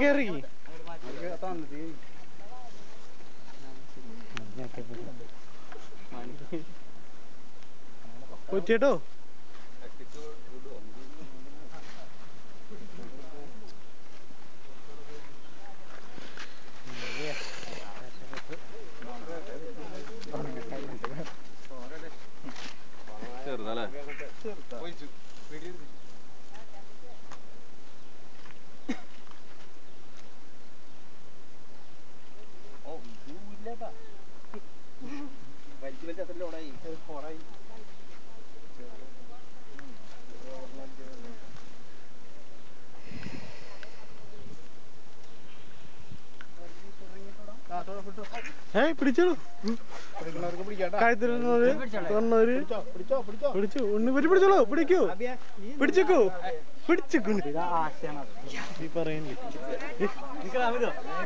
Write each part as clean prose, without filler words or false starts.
കേറി ചേട്ടോ ചെറുതല്ലേ പിടിച്ചോളൂ പിടിച്ചു ഉണ്ണി പറ്റി പിടിച്ചോളൂ പിടിക്കൂ പിടിച്ചേക്കൂ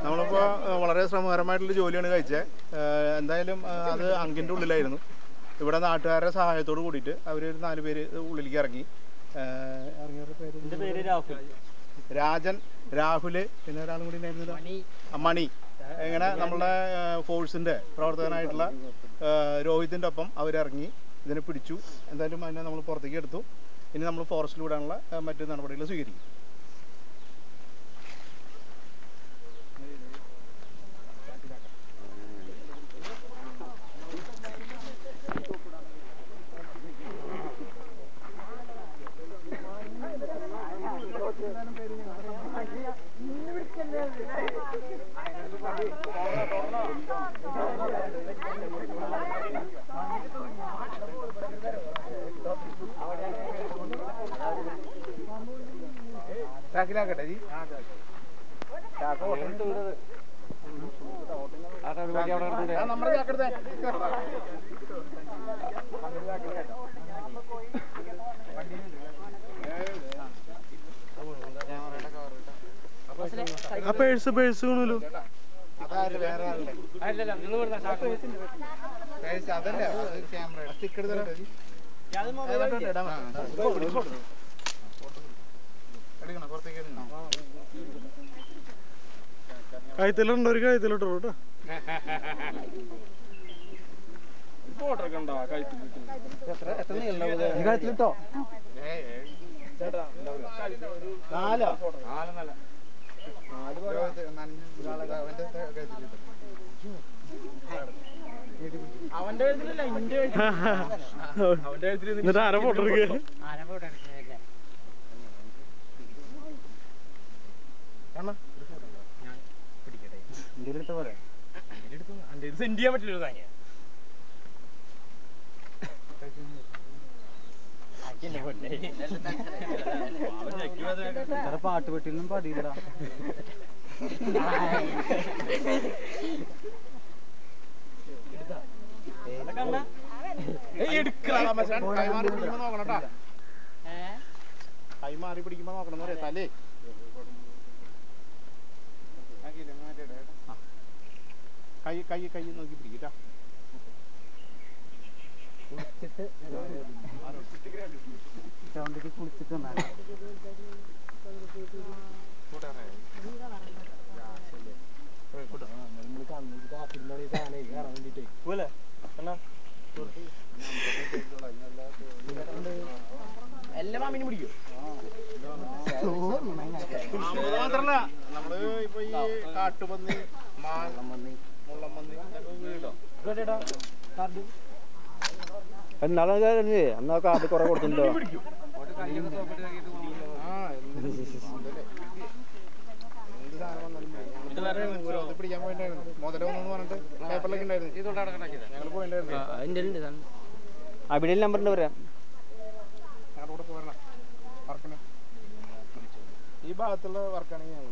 നമ്മളിപ്പോ വളരെ ശ്രമകരമായിട്ടുള്ള ജോലിയാണ് കഴിച്ചത്. എന്തായാലും അത് അങ്കിന്റെ ഉള്ളിലായിരുന്നു. ഇവിടെ നാട്ടുകാരുടെ സഹായത്തോട് കൂടിയിട്ട് അവര് 4 പേര് ഉള്ളിലേക്ക് ഇറങ്ങി. രാജൻ, രാഹുല്, പിന്നെ ഒരാളും കൂടി ഉണ്ടായിരുന്നില്ല, മണി. ഇങ്ങനെ നമ്മളുടെ ഫോഴ്സിന്റെ പ്രവർത്തകനായിട്ടുള്ള രോഹിതിന്റെ ഒപ്പം അവരിറങ്ങി ഇതിനെ പിടിച്ചു. എന്തായാലും അതിനെ നമ്മൾ പുറത്തേക്ക് എടുത്തു. ഇനി നമ്മൾ ഫോറസ്റ്റിൽ വിടാനുള്ള മറ്റു നടപടികൾ സ്വീകരിക്കും. ചാക്കിലാക്കട്ടെ ജി. നമ്മുടെ ചാക്കെടുത്തേ. പേഴ്സ് കാണുമല്ലോ. അതല്ല ക്യാമറ സ്റ്റിക്ക് എടുത്തേ. കഴുത്തിലുണ്ടോ? ഒരു കഴുത്തിലിട്ടോ കേട്ടോ. കഴുത്തിലിട്ടോ. 4 അവന്റെ കഴുത്തിലല്ല, ഇന്റെ എന്നിട്ട് ആരാ ഫോട്ടോ എടുക്കുക? സെൻഡ് ചെയ്യാൻ പറ്റില്ല. പാട്ട് പെട്ടിന്നും പാടിയില്ലടാ. കൈമാറി പിടിക്കുമ്പോ നോക്കണം പറയാ. തലേ കൈ നോക്കി പിടിക്കട്ടാ. കുളിച്ചിട്ട് എല്ലാ മാമിനും പിടിക്കും. മാത്രല്ല നമ്മള് ഇപ്പൊ ഈ കാട്ടുപന്നി, മുള്ളമ്പന്നി വീടോ എന്നാ കാട് കുറെ കൊടുത്തിട്ടുണ്ടോ? പിടിക്കാൻ പോയിണ്ടായിരുന്നു. മുതലൊന്നു പറഞ്ഞിട്ട് പേപ്പറിലൊക്കെ ഉണ്ടായിരുന്നു. ഞങ്ങൾ പോയിണ്ടായിരുന്നു. അബിഡിൽ നമ്പറിന്റെ പറയാം. ഞങ്ങളുടെ കൂടെ പോരണം. ഭാഗത്തുള്ള വർക്കാണെങ്കിൽ ഞാൻ